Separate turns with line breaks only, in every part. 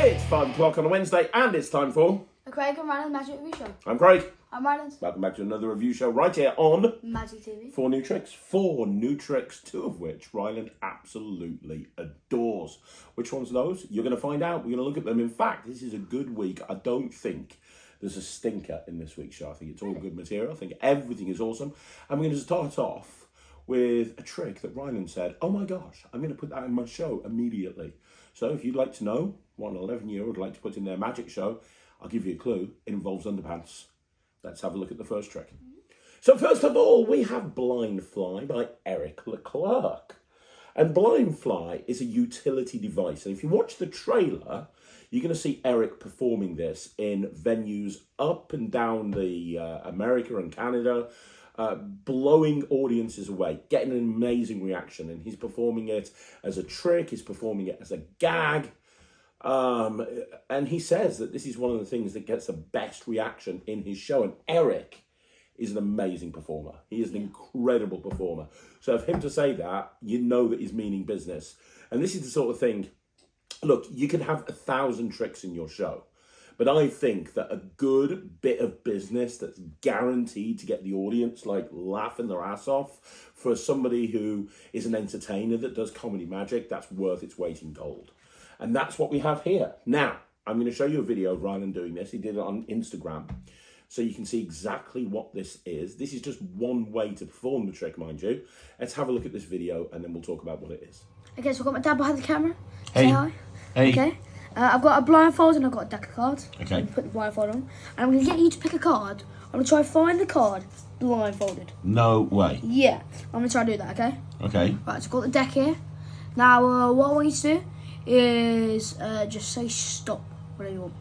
It's 5 o'clock on a Wednesday, and it's time for
The Craig and Ryland Magic Review Show.
I'm Craig.
I'm Ryland.
Welcome back to another review show right here on
Magic TV.
4 new tricks. 4 new tricks, 2 of which Ryland absolutely adores. Which ones are those? You're going to find out. We're going to look at them. In fact, this is a good week. I don't think there's a stinker in this week's show. I think it's all good material. I think everything is awesome. And we're going to start off with a trick that Ryland said, oh my gosh, I'm going to put that in my show immediately. So if you'd like to know what an 11-year-old would like to put in their magic show, I'll give you a clue. It involves underpants. Let's have a look at the first trick. So first of all, we have Blind Fly by Eric Leclerc. And Blind Fly is a utility device. And if you watch the trailer, you're going to see Eric performing this in venues up and down the America and Canada, blowing audiences away, getting an amazing reaction. And he's performing it as a trick, he's performing it as a gag. And he says that this is one of the things that gets the best reaction in his show. And Eric is an amazing performer. He is an incredible performer. So for him to say that, you know that he's meaning business. And this is the sort of thing, look, you can have 1,000 tricks in your show. But I think that a good bit of business that's guaranteed to get the audience like laughing their ass off for somebody who is an entertainer that does comedy magic, that's worth its weight in gold. And that's what we have here. Now, I'm going to show you a video of Ryland doing this. He did it on Instagram. So you can see exactly what this is. This is just one way to perform the trick, mind you. Let's have a look at this video and then we'll talk about what it is.
Okay, so I've got my dad behind the camera.
Hey.
Say hi.
Hey.
Okay. I've got a blindfold and I've got a deck of cards.
Okay.
I'm put the blindfold on. And I'm going to get you to pick a card. I'm going to try and find the card blindfolded.
No way.
Yeah. I'm going to try and do that, okay?
Okay.
Right, so I've got the deck here. Now, what I want you to do is just say stop, whatever you want.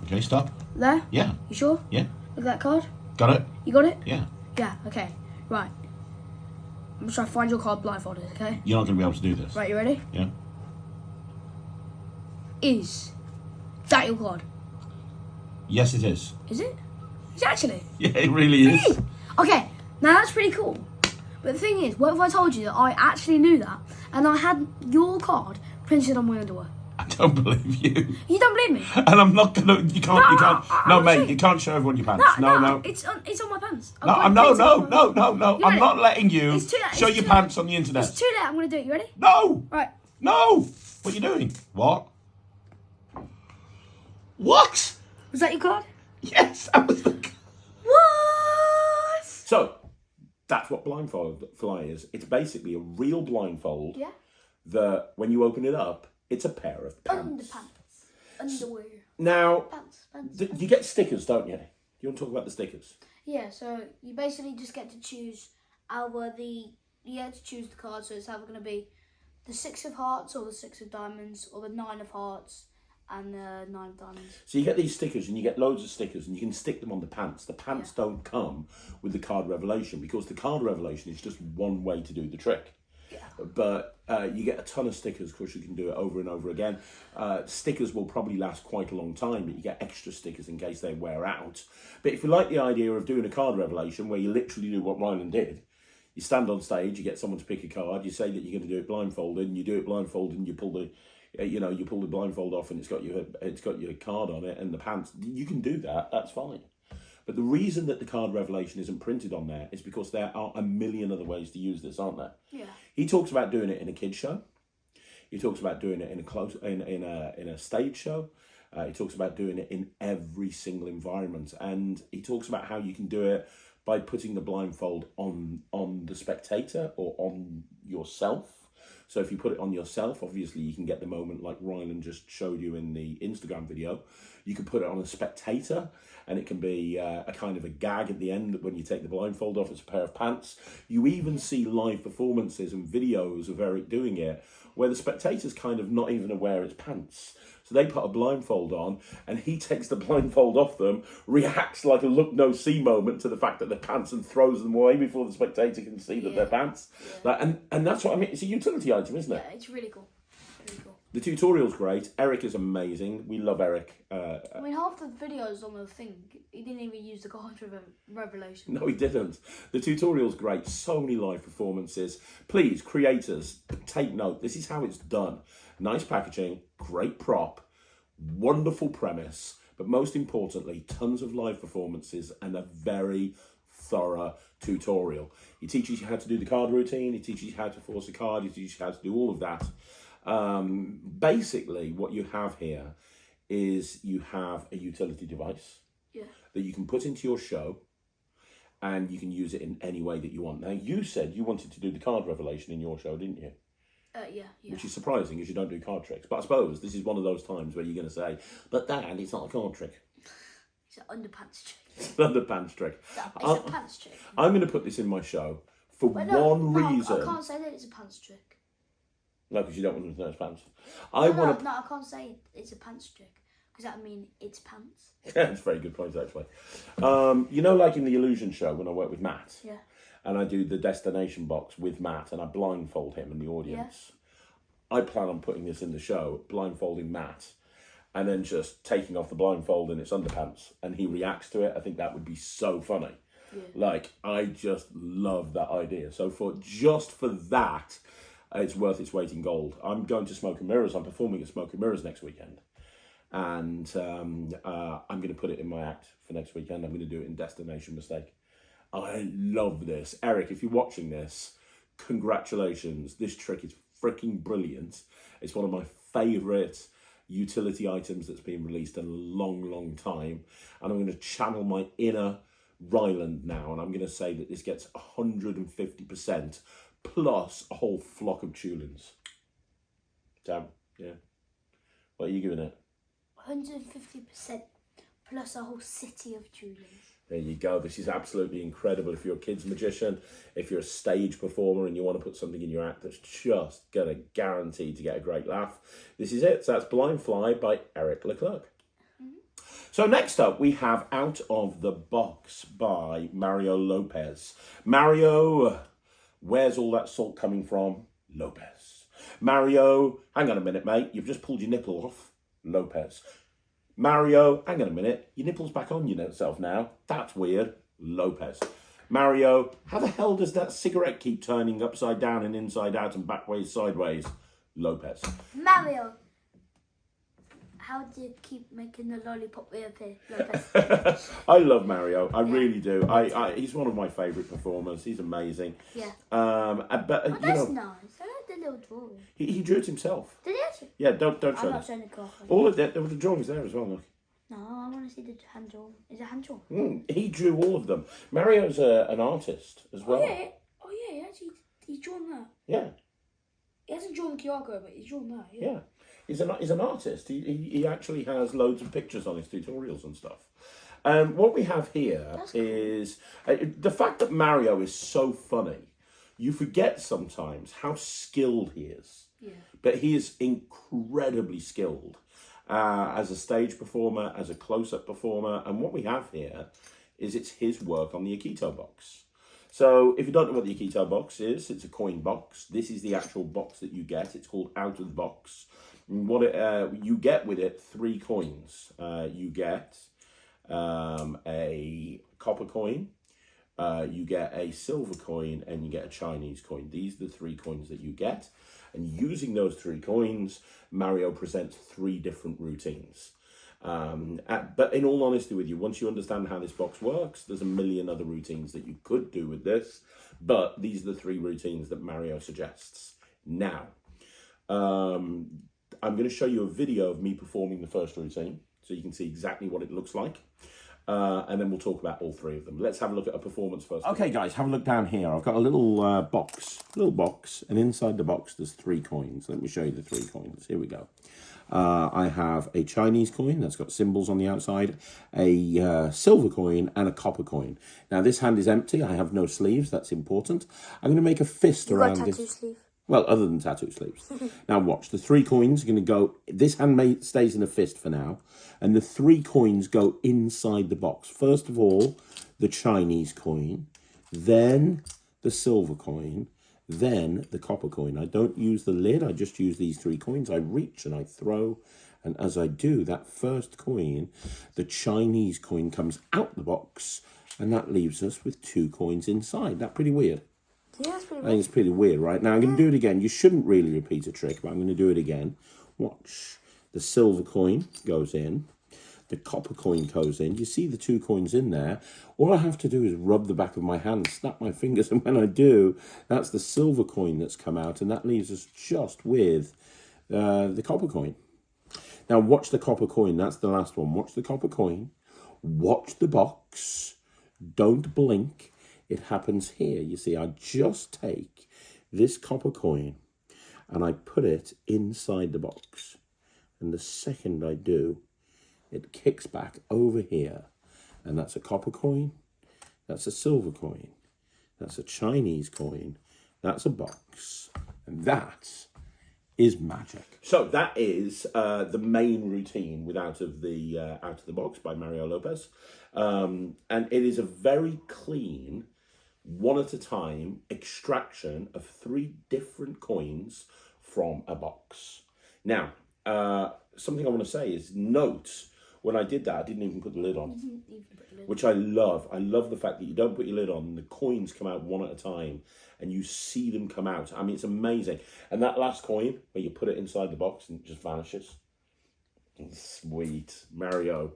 Okay, stop.
There?
Yeah.
You sure?
Yeah.
Look at that card.
Got it?
You got it?
Yeah.
Yeah, okay. Right. I'm just trying to find your card blindfolded, okay?
You're not going to be able to do this.
Right, you ready?
Yeah.
Is that your card?
Yes, it is.
Is it? Is it actually?
Yeah, it really is.
Okay, now that's pretty cool. But the thing is, what if I told you that I actually knew that and I had your card printed on my underwear?
I don't believe you.
You don't believe me?
And I'm not going to... You can't... No, mate, you can't show everyone your pants. No.
It's on my pants.
No. I'm not letting you
It's too late.
show your pants on the internet.
It's too late. I'm going to do it. You ready?
No.
Right.
No. What are you doing? What? What?
Was that your card?
Yes, that was the...
What?
So that's what blindfold fly is. It's basically a real blindfold
Yeah.
that when you open it up, it's a pair of pants.
Underpants. Underwear.
Now,
Pants.
you get stickers, don't you? You want to talk about the stickers?
Yeah, so you basically just get to choose choose the card. So it's either going to be the 6 of hearts or the 6 of diamonds or the 9 of hearts and the 9 of diamonds.
So you get these stickers and you get loads of stickers and you can stick them on the pants. The pants don't come with the card revelation because the card revelation is just one way to do the trick.
Yeah.
But you get a ton of stickers, of course you can do it over and over again. Stickers will probably last quite a long time, but you get extra stickers in case they wear out. But if you like the idea of doing a card revelation where you literally do what Ryland did, you stand on stage, you get someone to pick a card, you say that you're going to do it blindfolded, and you do it blindfolded and you pull the you pull the blindfold off and it's got your card on it and the pants. You can do that, that's fine. But the reason that the card revelation isn't printed on there is because there are a million other ways to use this, aren't there?
Yeah.
He talks about doing it in a kid's show. He talks about doing it in a stage show. He talks about doing it in every single environment, and he talks about how you can do it by putting the blindfold on the spectator or on yourself. So if you put it on yourself, obviously you can get the moment like Ryland just showed you in the Instagram video. You can put it on a spectator and it can be a kind of a gag at the end when you take the blindfold off. It's a pair of pants. You even see live performances and videos of Eric doing it where the spectator's kind of not even aware it's pants. So they put a blindfold on and he takes the blindfold off them, reacts like a look-no-see moment to the fact that they're pants and throws them away before the spectator can see that they're pants.
Yeah.
And that's what I mean. It's a utility item, isn't it?
Yeah, it's really cool. Really cool.
The tutorial's great. Eric is amazing. We love Eric.
I mean, half the videos on the thing, he didn't even use the card revelation.
No, he didn't. The tutorial's great. So many live performances. Please, creators, take note. This is how it's done. Nice packaging, great prop, Wonderful premise, but most importantly, tons of live performances and a very thorough tutorial. He teaches you how to do the card routine, he teaches you how to force a card, he teaches you how to do all of that. Basically, what you have here is you have a utility device that you can put into your show, and you can use it in any way that you want. Now, you said you wanted to do the card revelation in your show, didn't you?
Yeah.
Which is surprising, because you don't do card tricks. But I suppose this is one of those times where you're going to say, but Dad, it's not a card trick.
It's an underpants trick.
It's an underpants trick.
It's a pants trick.
I'm going to put this in my show for one reason.
I can't say that it's a pants trick.
No, because you don't want to know it's pants.
No, I can't say it's a pants trick, because that would mean it's pants.
That's a very good point, actually. You know, like in the Illusion show, when I work with Matt, and I do the destination box with Matt, and I blindfold him and the audience. I plan on putting this in the show, blindfolding Matt, and then just taking off the blindfold in its underpants, and he reacts to it. I think that would be so funny. Like, I just love that idea. So for that, it's worth its weight in gold. I'm going to Smoke and Mirrors. I'm performing at Smoke and Mirrors next weekend. And I'm going to put it in my act for next weekend. I'm going to do it in Destination Mistake. I love this. Eric, if you're watching this, congratulations. This trick is freaking brilliant. It's one of my favourite utility items that's been released in a long, long time. And I'm going to channel my inner Ryland now. And I'm going to say that this gets 150% plus a whole flock of tulins. Damn, yeah. What are you giving it?
150% plus a whole city of tulins.
There you go. This is absolutely incredible. If you're a kids magician, if you're a stage performer and you want to put something in your act that's just going to guarantee to get a great laugh, this is it. So that's Blind Fly by Eric Leclerc. So next up, we have Out of the Box by Mario Lopez. Mario, where's all that salt coming from? Lopez. Mario, hang on a minute, mate. You've just pulled your nipple off. Lopez. Mario, hang on a minute. Your nipple's back on yourself now. That's weird. Lopez. Mario, how the hell does that cigarette keep turning upside down and inside out and backways, sideways? Lopez.
Mario, how do you keep making the lollipop reappear? Lopez.
I love Mario. I really do. He's one of my favourite performers. He's amazing.
Yeah.
But
that's nice. I like the little drawing.
He drew it himself.
Did he actually?
Yeah. Don't show
I'm
them.
not showing the card.
All of that. There were the drawings there as well. Look.
No, I want to see the hand drawn. Is it hand drawn?
He drew all of them. Mario's an artist as well.
Oh yeah. Actually, he's drawn that.
Yeah.
He hasn't drawn Kyogo, but he's drawn that.
Yeah. He's an artist. He actually has loads of pictures on his tutorials and stuff. What we have here is the fact that Mario is so funny. You forget sometimes how skilled he is. Yeah. But he is incredibly skilled as a stage performer, as a close-up performer. And what we have here is it's his work on the Akito box. So if you don't know what the Akito box is, it's a coin box. This is the actual box that you get. It's called Out of the Box. What you get with it, 3 coins. You get a copper coin, you get a silver coin, and you get a Chinese coin. These are the 3 coins that you get. And using those 3 coins, Mario presents 3 different routines. But in all honesty with you, once you understand how this box works, there's a million other routines that you could do with this. But these are the 3 routines that Mario suggests. Now, I'm going to show you a video of me performing the first routine, so you can see exactly what it looks like. And then we'll talk about all 3 of them. Let's have a look at a performance first. Okay, guys, have a look down here. I've got a little box, and inside the box there's 3 coins. Let me show you the 3 coins. Here we go. I have a Chinese coin that's got symbols on the outside, a silver coin, and a copper coin. Now, this hand is empty. I have no sleeves. That's important. I'm going to make a fist around this.
Sleeve.
Well, other than tattoo sleeves. Now watch, the 3 coins are going to go, this hand stays in a fist for now, and the 3 coins go inside the box. First of all, the Chinese coin, then the silver coin, then the copper coin. I don't use the lid, I just use these 3 coins. I reach and I throw, and as I do, that first coin, the Chinese coin comes out the box, and that leaves us with 2 coins inside. That's pretty weird.
Yeah, that's pretty
I think it's pretty weird, right? Now, I'm going to do it again. You shouldn't really repeat a trick, but I'm going to do it again. Watch. The silver coin goes in. The copper coin goes in. You see the 2 coins in there. All I have to do is rub the back of my hand, snap my fingers, and when I do, that's the silver coin that's come out, and that leaves us just with the copper coin. Now watch the copper coin. That's the last one. Watch the copper coin. Watch the box. Don't blink. It happens here. You see, I just take this copper coin and I put it inside the box. And the second I do, it kicks back over here. And that's a copper coin. That's a silver coin. That's a Chinese coin. That's a box. And that is magic. So that is the main routine with Out of the Box by Mario Lopez. And it is a very clean, one at a time extraction of 3 different coins from a box. Now, something I want to say is note, when I did that, I didn't even put the lid on, which I love. I love the fact that you don't put your lid on and the coins come out one at a time and you see them come out. I mean, it's amazing. And that last coin, where you put it inside the box and it just vanishes. Sweet. Mario.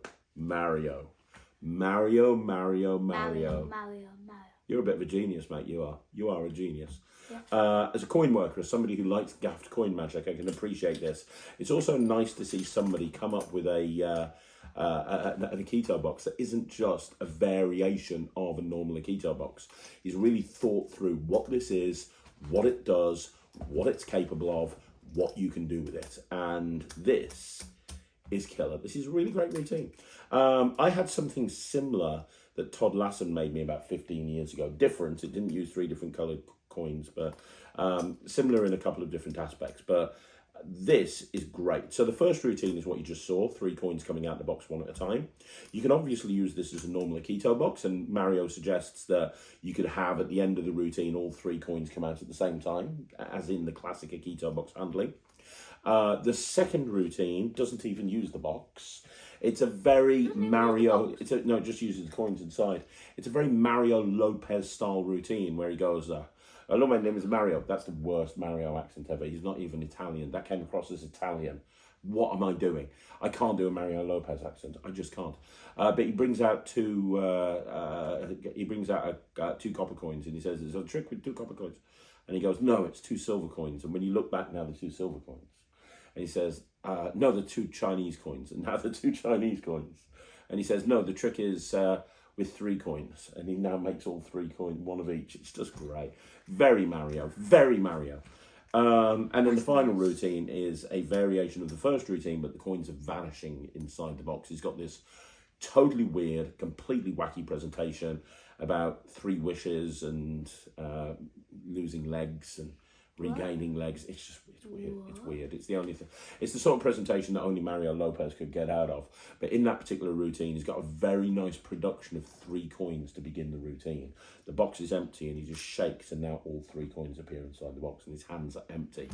You're a bit of a genius, mate. You are. You are a genius. Yeah. As a coin worker, as somebody who likes gaffed coin magic, I can appreciate this. It's also nice to see somebody come up with an Akito box that isn't just a variation of a normal Akito box. He's really thought through what this is, what it does, what it's capable of, what you can do with it. And this is killer. This is a really great routine. I had something similar that Todd Lassen made me about 15 years ago. Different. It didn't use 3 different coloured coins, but similar in a couple of different aspects. But this is great. So the first routine is what you just saw, 3 coins coming out the box one at a time. You can obviously use this as a normal Akito box, and Mario suggests that you could have at the end of the routine all 3 coins come out at the same time, as in the classic Akito box handling. The second routine doesn't even use the box. It's a very Mario, it just uses the coins inside. It's a very Mario Lopez style routine where he goes, hello, my name is Mario. That's the worst Mario accent ever. He's not even Italian. That came across as Italian. What am I doing? I can't do a Mario Lopez accent. I just can't. But he brings out 2 copper coins, and he says, there's a trick with 2 copper coins. And he goes, no, it's 2 silver coins. And when you look back now, the 2 silver coins. And he says, no, the 2 Chinese coins. And now the 2 Chinese coins. And he says, no, the trick is with 3 coins. And he now makes all 3 coins, 1 of each. It's just great. Very Mario. Very Mario. And then the final routine is a variation of the first routine, but the coins are vanishing inside the box. He's got this totally weird, completely wacky presentation about 3 wishes and losing legs and regaining legs. It's weird. It's weird. It's the only thing. It's the sort of presentation that only Mario Lopez could get out of. But in that particular routine, he's got a very nice production of 3 coins to begin the routine. The box is empty and he just shakes and now all 3 coins appear inside the box and his hands are empty.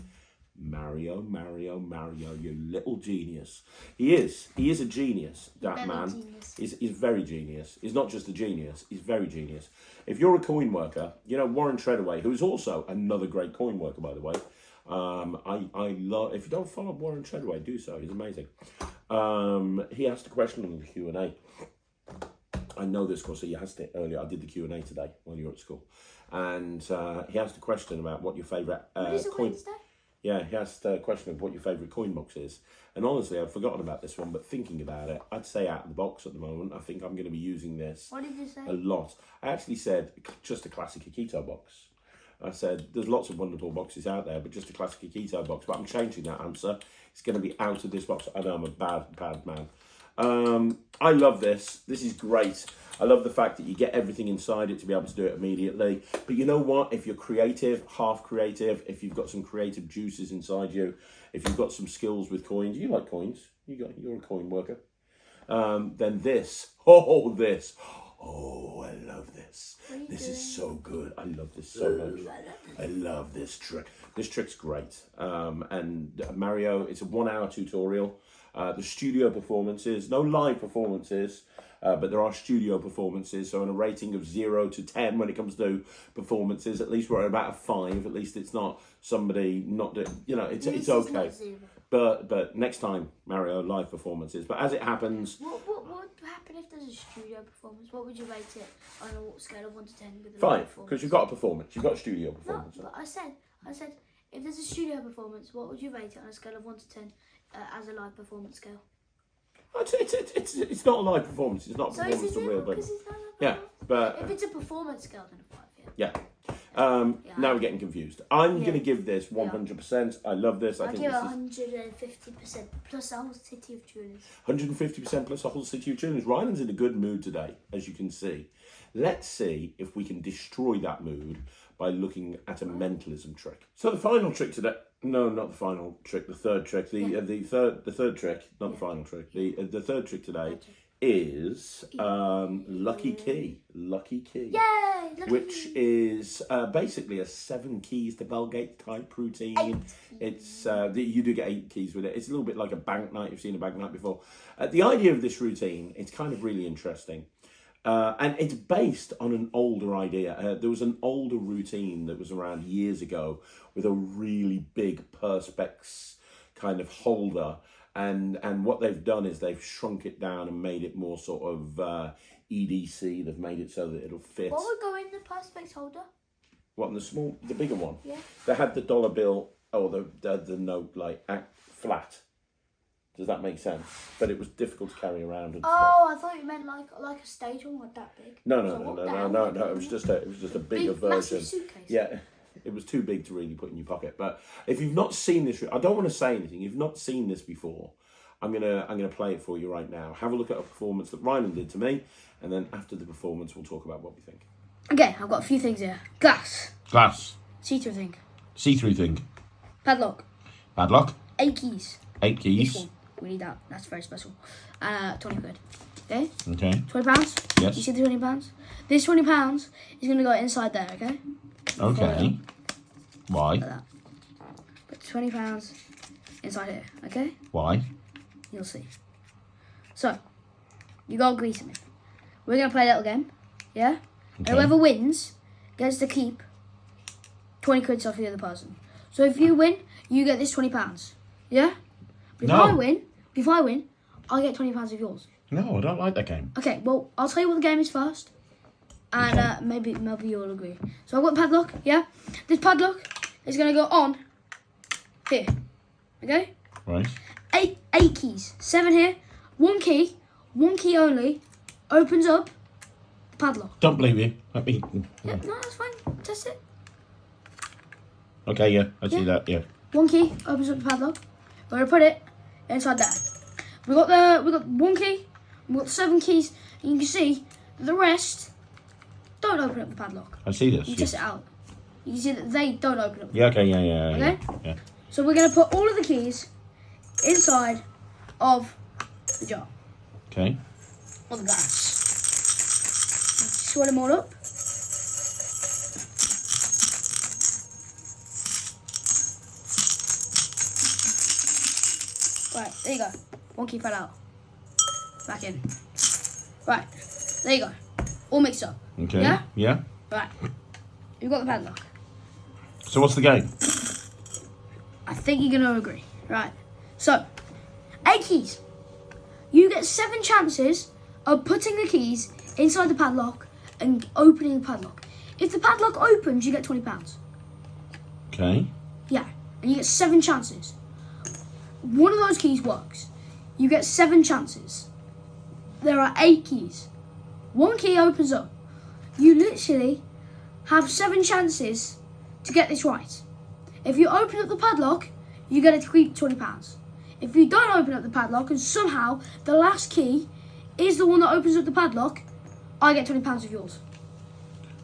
Mario, you little genius. He is a genius, that very man. Genius. He's very genius. He's not just a genius, he's very genius. If you're a coin worker, you know, Warren Treadaway, who's also another great coin worker, by the way. I love, if you don't follow Warren Treadaway, do so, he's amazing. He asked a question in the Q&A. I know this because he asked it earlier. I did the Q&A today while you were at school. And he asked a question about what your favourite coin... Yeah, he asked a question of what your favourite coin box is. And honestly, I'd forgotten about this one, but thinking about it, I'd say Out of the Box at the moment. I think I'm going to be using this
what did you say?
A lot. I actually said just a classic Akito box. I said there's lots of wonderful boxes out there, but just a classic Akito box. But I'm changing that answer. It's going to be Out of this box. I know I'm a bad man. I love this. This is great. I love the fact that you get everything inside it to be able to do it immediately. But you know what? If you're creative, half creative, if you've got some creative juices inside you, if you've got some skills with coins, you like coins, you're a coin worker, then this, I love this. This is so good. I love this so much. I love this trick. This trick's great. And Mario, it's a 1-hour tutorial. the studio performances, no live performances, but there are studio performances. So on a rating of 0 to 10 when it comes to performances, at least we're at about a 5. At least it's not somebody not doing, it's okay. But next time, Mario, live performances. But as it happens...
What would happen if there's a studio performance? What would you rate it on a scale of 1 to 10 with a
5, because you've got a performance. You've got a studio performance.
No, but I said, if there's a studio performance, what would you rate it on a scale of 1 to 10 as a live performance scale?
It's not a live performance. It's not a performance of real, but yeah, but
if it's a performance scale, then a 5.
Yeah. Now we're getting confused. I'm going to give this 100%. I love this.
I give it 150% plus a whole city of tuners.
150% plus a whole city of tuners. Ryland's in a good mood today, as you can see. Let's see if we can destroy that mood by looking at a mentalism trick. So the final trick today. No, not the final trick. The third trick. The third trick. Not the final trick. The third trick today is Lucky Key. Lucky Key.
Yay! Lucky.
Which is basically a 7 keys to Bellgate type routine.
8.
It's you do get 8 keys with it. It's a little bit like a bank night. You've seen a bank night before. The idea of this routine, it's kind of really interesting. And it's based on an older idea. There was an older routine that was around years ago with a really big Perspex kind of holder. And what they've done is they've shrunk it down and made it more sort of EDC. They've made it so that it'll fit.
What would go in the Perspex holder?
What, in the bigger one?
Yeah.
They had the dollar bill, or the note, like, flat. Does that make sense? But it was difficult to carry around. And stuff.
I thought you meant like a stage one, like that big.
No. It was just a bigger version.
Massive suitcase.
Yeah, it was too big to really put in your pocket. But if you've not seen this, I don't want to say anything. If you've not seen this before, I'm gonna play it for you right now. Have a look at a performance that Ryland did to me, and then after the performance, we'll talk about what we think.
Okay, I've got a few things here. Glass. See-through thing.
See-through thing.
Padlock. 8 keys.
8 keys.
This one. We need that. That's very special. 20 quid. Okay?
Okay.
£20?
Yes.
You see the £20? This £20 is going to go inside there, okay?
Okay. Why?
Like that. Put £20 inside here, okay?
Why?
You'll see. So, you got to agree to me. We're going to play a little game, yeah? And
Okay.
whoever wins gets to keep 20 quid off the other person. So if you win, you get this £20, yeah? But if I win, I get £20 of yours.
No, I don't like that game.
Okay, well, I'll tell you what the game is first. And maybe you'll agree. So I've got padlock, yeah? This padlock is going to go on here, okay?
Right.
8 keys, 7 here, 1 key only, opens up the padlock.
Don't believe you. Let me...
Yeah, no, that's fine, test it.
Okay, yeah, I see that, yeah.
1 key opens up the padlock. We're going to put it inside there. We got 1 key, we've got 7 keys, and you can see that the rest don't open up the padlock.
I see this.
You test it out. You can see that they don't open up.
Yeah, okay, yeah.
Okay?
Yeah.
So we're going to put all of the keys inside of the jar.
Okay.
Or the glass. Swell them all up. Right, there you go. 1 key fell out. Back in. Right, there you go. All mixed up.
Okay.
Yeah?
Yeah.
Right. You've got the padlock.
So what's the game?
I think you're going to agree. Right. So, 8 keys. You get 7 chances of putting the keys inside the padlock and opening the padlock. If the padlock opens, you get £20.
Okay.
Yeah. And you get 7 chances. One of those keys works. You get 7 chances. There are 8 keys. 1 key opens up. You literally have 7 chances to get this right. If you open up the padlock, you get to keep £20. If you don't open up the padlock and somehow the last key is the one that opens up the padlock, I get £20 of yours.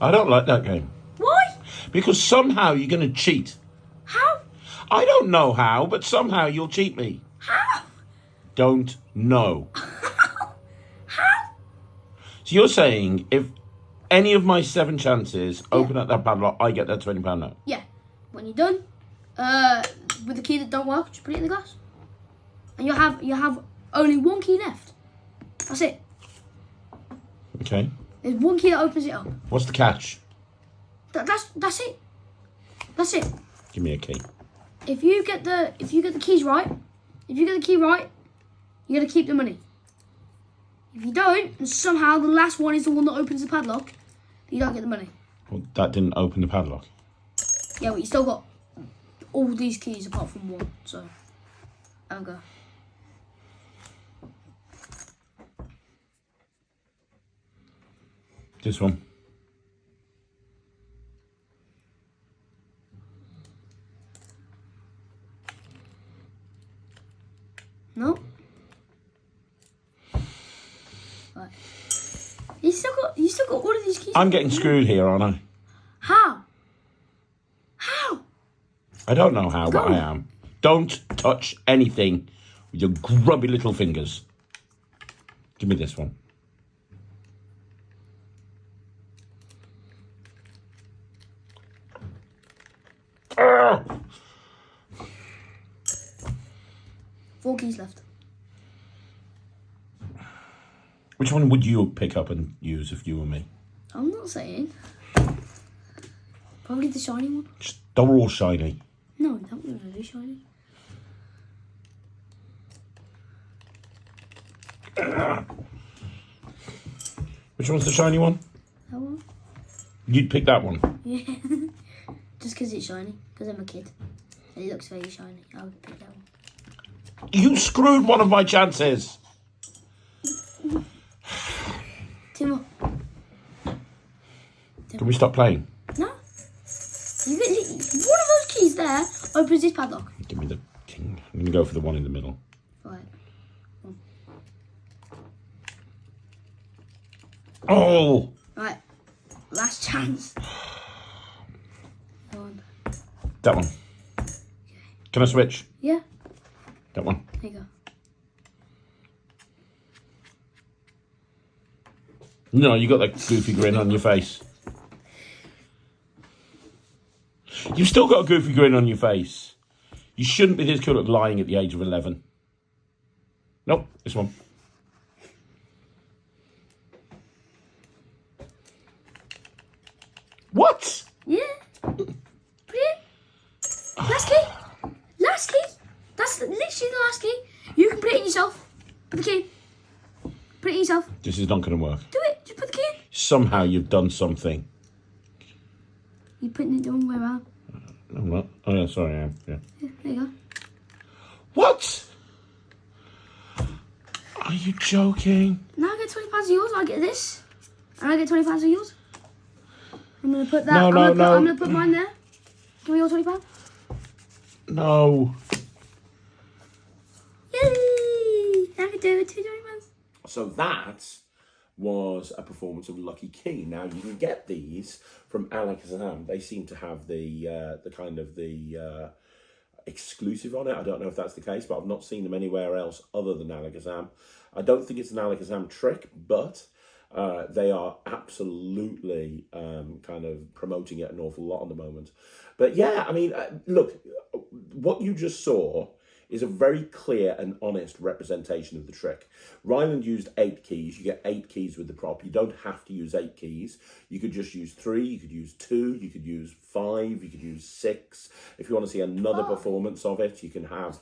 I don't like that game.
Why?
Because somehow you're going to cheat.
How?
I don't know how, but somehow you'll cheat me.
How?
Don't know.
How?
So you're saying if any of my 7 chances open up that padlock, I get that £20 note?
Yeah. When you're done, with the key that don't work, just put it in the glass. and you have only one key left. That's it.
Okay.
There's one key that opens it up.
What's the catch?
That's it. That's it.
Give me a key.
If you get the keys right, if you get the key right, you gotta keep the money. If you don't, and somehow the last one is the one that opens the padlock, you don't get the money.
Well, that didn't open the padlock.
Yeah, but you still got all these keys apart from one, so have a go.
This one.
No. Right. You still got all of these keys.
I'm getting screwed here, aren't I?
How? How?
I don't know how, but
Go.
I am. Don't touch anything with your grubby little fingers. Give me this one. Ah!
4 keys left.
Which one would you pick up and use if you were me?
I'm not saying. Probably the shiny one.
They're all shiny.
No, that one's really shiny.
Which one's the shiny one?
That one?
You'd pick that one.
Yeah. Just because it's shiny. Because I'm a kid. It looks very shiny. I would pick that one.
You screwed one of my chances.
2 more.
Can we stop playing?
No. One of those keys there opens this padlock.
Give me the king. I'm going to go for the one in the middle.
Right.
Oh!
Right. Last chance. One.
That one. Can I switch?
Yeah.
That one.
There you go.
No, you got that goofy grin on your face. You've still got a goofy grin on your face. You shouldn't be this good at lying at the age of 11. Nope, this one. What?
Yeah. Put it in. Last key. Last key. That's literally the last key. You can put it in yourself. Put the key in. Put it in yourself.
This is not going to work.
Do it. Just put the key in.
Somehow you've done something.
You're putting it the wrong way around.
I'm not. Oh, yeah, sorry, I am. Yeah.
Yeah, there you go.
What? Are you joking?
Now I get £20 of yours. I get this. And I get £20 of yours. I'm going to put that.
No, no, no.
I'm going to put mine there. Give me your £20.
No.
Yay! I can do it. £2 £20.
So that was a performance of Lucky Key. Now you can get these from Alakazam. They seem to have the kind of the exclusive on it. I don't know if that's the case, but I've not seen them anywhere else other than Alakazam. I don't think it's an Alakazam trick, but they are absolutely kind of promoting it an awful lot at the moment. But yeah, I mean, look, what you just saw is a very clear and honest representation of the trick. Ryland used 8 keys. You get 8 keys with the prop. You don't have to use 8 keys. You could just use 3, you could use 2, you could use 5, you could use 6. If you want to see another performance of it, you can have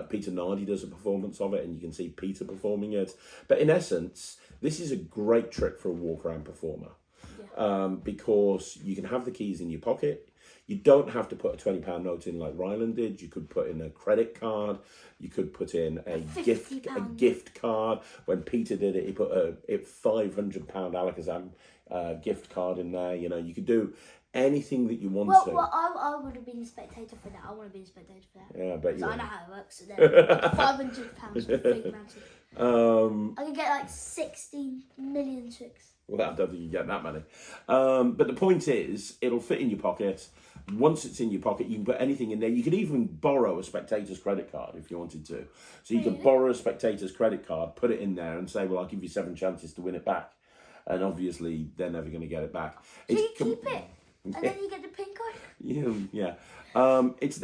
Peter Nardi does a performance of it, and you can see Peter performing it. But in essence, this is a great trick for a walk-around performer. Because you can have the keys in your pocket. You don't have to put a £20 note in like Ryland did. You could put in a credit card. You could put in a gift card. When Peter did it, he put a £500 Alakazam gift card in there. You know, you could do anything that you want to.
Well, I would have been a spectator for that. I want to be a spectator for that.
Yeah, I bet you.
So I
would.
know how it works. So then £500 for big magic. I could get like 16 million tricks.
Well, I don't think you get that many. But the point is, it'll fit in your pocket. Once it's in your pocket, you can put anything in there. You could even borrow a spectator's credit card if you wanted to. So you could borrow a spectator's credit card, put it in there and say, well, I'll give you 7 chances to win it back. And obviously, they're never going to get it back.
So you keep it, and then you get the pin card.
Yeah.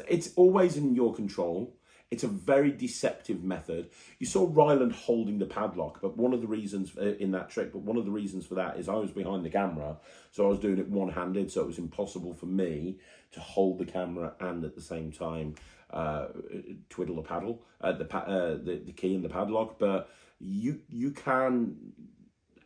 It's always in your control. It's a very deceptive method. You saw Ryland holding the padlock, but one of the reasons in that trick, but one of the reasons for that is I was behind the camera, so I was doing it one-handed, so it was impossible for me to hold the camera and at the same time twiddle the paddle, the key in the padlock. But you can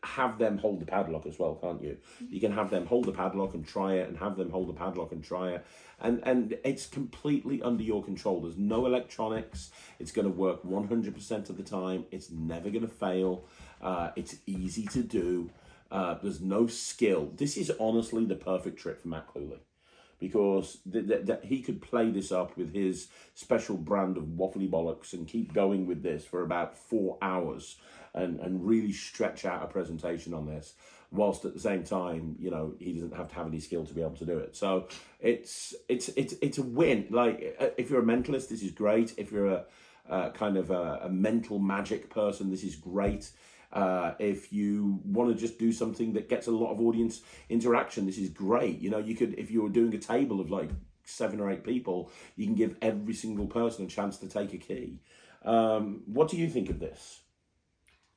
have them hold the padlock as well, can't you? You can have them hold the padlock and try it, and have them hold the padlock and try it. And it's completely under your control. There's no electronics. It's going to work 100% of the time. It's never going to fail. It's easy to do. There's no skill. This is honestly the perfect trick for Matt Cluley, because he could play this up with his special brand of waffly bollocks and keep going with this for about 4 hours and really stretch out a presentation on this, whilst at the same time, you know, he doesn't have to have any skill to be able to do it. So it's a win. Like, if you're a mentalist, this is great. If you're a kind of a mental magic person, this is great. If you want to just do something that gets a lot of audience interaction, this is great. You know, you could, if you were doing a table of like 7 or 8 people, you can give every single person a chance to take a key. What do you think of this?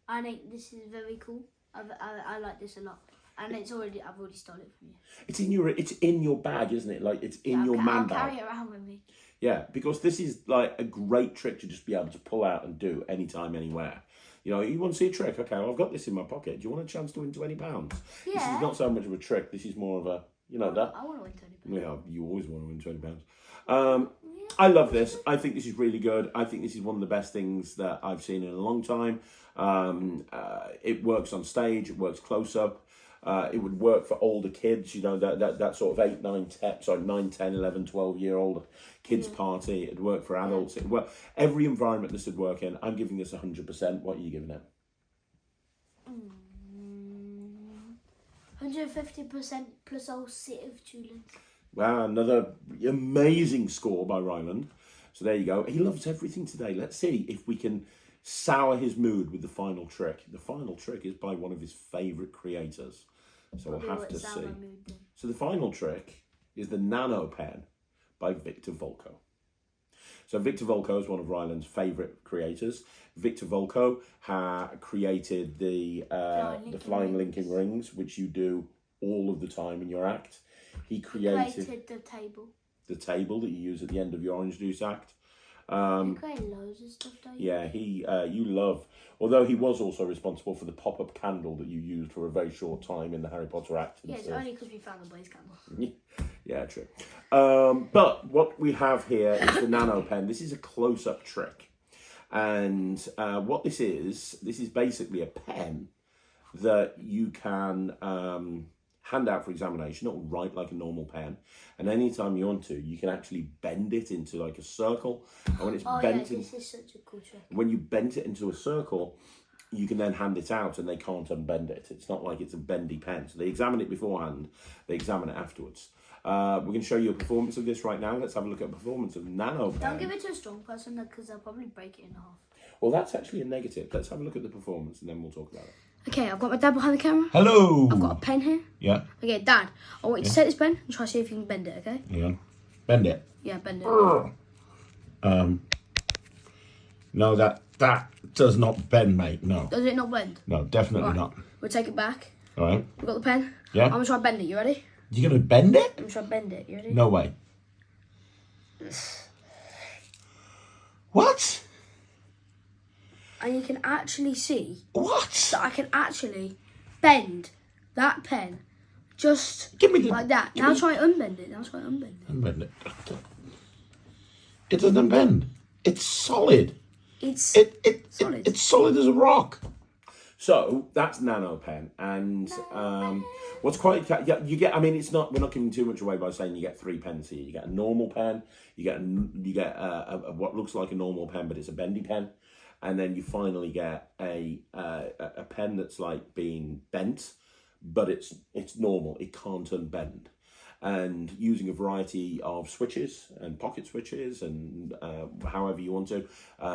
I think this is very cool. I like this a lot, and I've already stolen it from you.
It's in your bag, isn't it? Like, it's in your man bag.
I'll carry it around with me.
Yeah, because this is like a great trick to just be able to pull out and do anytime, anywhere. You know, you want to see a trick? Okay, well, I've got this in my pocket. Do you want a chance to win £20?
Yeah.
This is not so much of a trick. This is more of a, you know, that.
I want to win £20.
Yeah, you always want to win £20. I love this. I think this is really good. I think this is one of the best things that I've seen in a long time. It works on stage. It works close up. It would work for older kids, you know, that sort of 9, 10, 11, 12-year-old kids party. It'd work for adults. It'd work every environment this would work in. I'm giving this 100%. What are you giving it?
150% plus I'll sit of Tulin.
Wow, another amazing score by Ryland. So there you go. He loves everything today. Let's see if we can sour his mood with the final trick. The final trick is by one of his favourite creators. So we'll have to see. So the final trick is the Nano pen by Victor Voitko. So Victor Voitko is one of Ryland's favourite creators. Victor Voitko created the flying linking rings, which you do all of the time in your act. He created the table that you use at the end of your orange juice act.
You create loads of stuff, don't you?
Yeah, you love. Although he was also responsible for the pop-up candle that you used for a very short time in the Harry Potter act.
Yeah, it's only because we found the blaze candle.
Yeah, true. But what we have here is the Nano pen. This is a close-up trick, and what this is basically a pen that you can hand out for examination. It'll write like a normal pen, and anytime you want to, you can actually bend it into like a circle. And when it's
this is such a cool trick.
When you bend it into a circle, you can then hand it out, and they can't unbend it. It's not like it's a bendy pen. So they examine it beforehand, they examine it afterwards. We're going to show you a performance of this right now. Let's have a look at a performance of Nano pen.
Don't give it to a strong person, because they'll probably break it in half.
Well, that's actually a negative. Let's have a look at the performance, and then we'll talk about it.
Okay, I've got my dad behind the camera.
Hello.
I've got a pen here.
Yeah.
Okay, Dad, I want you to take this pen and try to see if you can bend it, okay?
Yeah. Bend it.
Yeah, bend it.
No, that does not bend, mate. No.
Does it not bend?
No, definitely not.
We'll take it back.
All right.
We've got the pen.
Yeah.
I'm going to try to bend it. You ready?
You're gonna bend it?
I'm going to try to bend it. You ready?
No way. What?
And you can actually see
What?
that I can actually bend that pen just
Give me the,
like that. Now try and unbend it.
Unbend it. It doesn't unbend. It's solid.
It's
solid. It's solid as a rock.
So that's Nano pen, and what's quite you get. I mean, it's not. We're not giving too much away by saying you get 3 pens here. You get a normal pen. You get what looks like a normal pen, but it's a bendy pen, and then you finally get a pen that's like being bent, but it's normal. It can't unbend. And using a variety of switches and pocket switches and however you want to,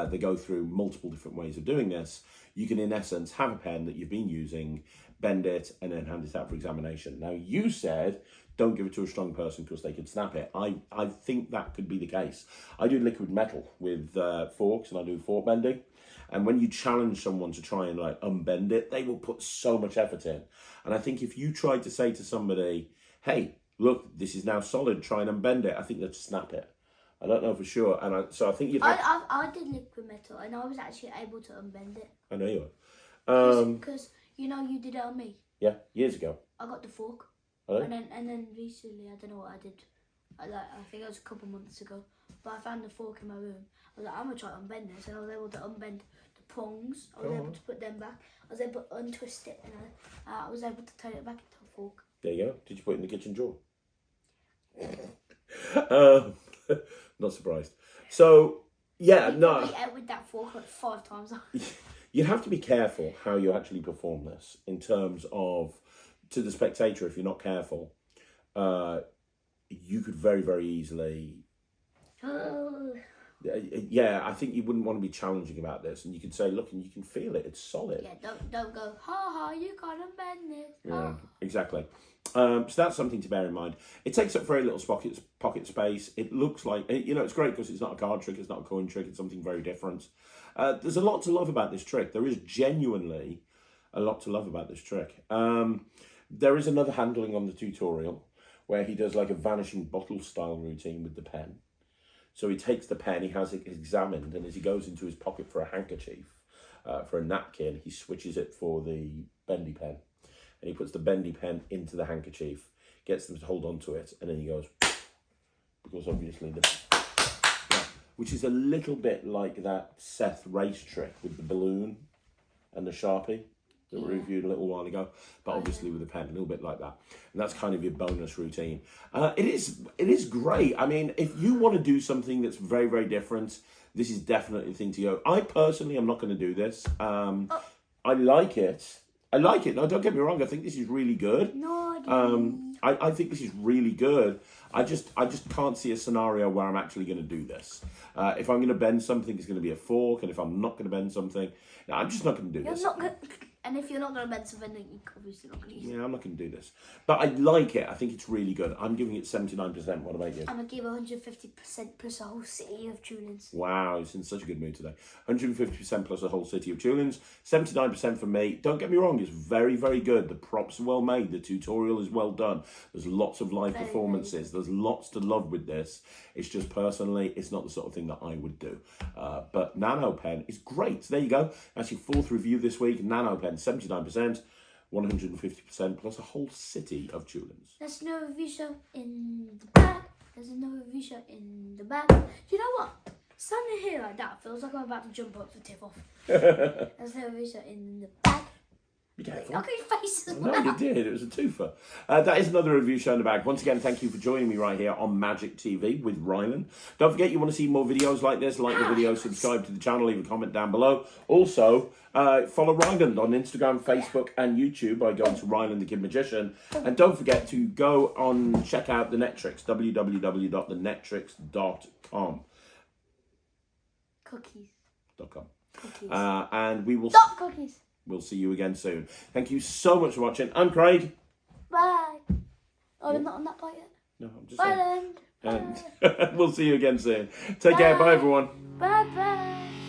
they go through multiple different ways of doing this. You can, in essence, have a pen that you've been using, bend it, and then hand it out for examination. Now, you said don't give it to a strong person because they could snap it. I think that could be the case. I do liquid metal with forks, and I do fork bending. And when you challenge someone to try and like unbend it, they will put so much effort in. And I think if you tried to say to somebody, hey, look, this is now solid, try and unbend it, I think they'd snap it. I don't know for sure. And so I think you'd have...
I did liquid metal, and I was actually able to unbend it.
I know you are.
Because, you know, you did it on me.
Yeah, years ago.
I got the fork.
Oh.
And then recently, I don't know what I did. I think it was a couple months ago. But I found the fork in my room. I was like, I'm going to try to unbend this. And I was able to unbend the prongs. I was able to put them back. I was able to untwist it. And I was able to turn it back into a fork.
There you go. Did you put it in the kitchen drawer? Not surprised. So, yeah, no.
I ate with that fork like 5 times.
You have to be careful how you actually perform this in terms of, to the spectator, if you're not careful, you could very, very easily... Yeah, I think you wouldn't want to be challenging about this, and you could say, look, and you can feel it, it's solid.
Yeah, don't go, ha ha, you can't unbend this.
Yeah, exactly. So that's something to bear in mind. It takes up very little pocket space. It looks like, you know, it's great because it's not a card trick, it's not a coin trick, it's something very different. There's a lot to love about this trick. There is genuinely a lot to love about this trick. There is another handling on the tutorial where he does like a vanishing bottle style routine with the pen. So he takes the pen, he has it examined, and as he goes into his pocket for a handkerchief, for a napkin, he switches it for the bendy pen. And he puts the bendy pen into the handkerchief, gets them to hold on to it, and then he goes, because obviously which is a little bit like that Seth race trick with the balloon and the Sharpie that we reviewed a little while ago, but obviously with a pen, a little bit like that. And that's kind of your bonus routine. It is great. I mean, if you want to do something that's very, very different, this is definitely the thing to go. I personally am not going to do this. I like it. No, don't get me wrong. I think this is really good.
No,
I think this is really good. I just can't see a scenario where I'm actually going to do this. If I'm going to bend something, it's going to be a fork, and if I'm not going to bend something, no, I'm just not going to do this.
And if you're not going to bend something, then you're obviously not going to use it.
Yeah, I'm not going to do this. But I like it. I think it's really good. I'm giving it 79%. What about you?
I'm going to give 150% plus a whole city of tunings.
Wow, he's in such a good mood today. 150% plus a whole city of tunings. 79% for me. Don't get me wrong, it's very, very good. The props are well made. The tutorial is well done. There's lots of live performances. There's lots to love with this. It's just personally, it's not the sort of thing that I would do. But Nano Pen is great. So there you go. That's your 4th review this week. Nano Pen, 79%. 150% plus a whole city of tulins.
There's no Visha in the back. There's no Visha in the back. You know what? Standing here like that feels like I'm about to jump up for tip off. There's no Visha in the back.
Be careful.
Look at your face as well.
No, you did. It was a twofer. That is another review show in the bag. Once again, thank you for joining me right here on Magic TV with Ryland. Don't forget, you want to see more videos like this, like the video, subscribe to the channel, leave a comment down below. Also, follow Ryland on Instagram, Facebook, and YouTube by going to Ryland the Kid Magician. And don't forget to go on, check out the Netrix, www.thenetrix.com.
Cookies.
.com. And we will...
Stop cookies.
We'll see you again soon. Thank you so much for watching. I'm Craig.
Bye. Oh, I'm not on that part yet.
No, I'm just
Bye
saying.
then.
And we'll see you again soon. Take care. Bye, everyone.
Bye bye.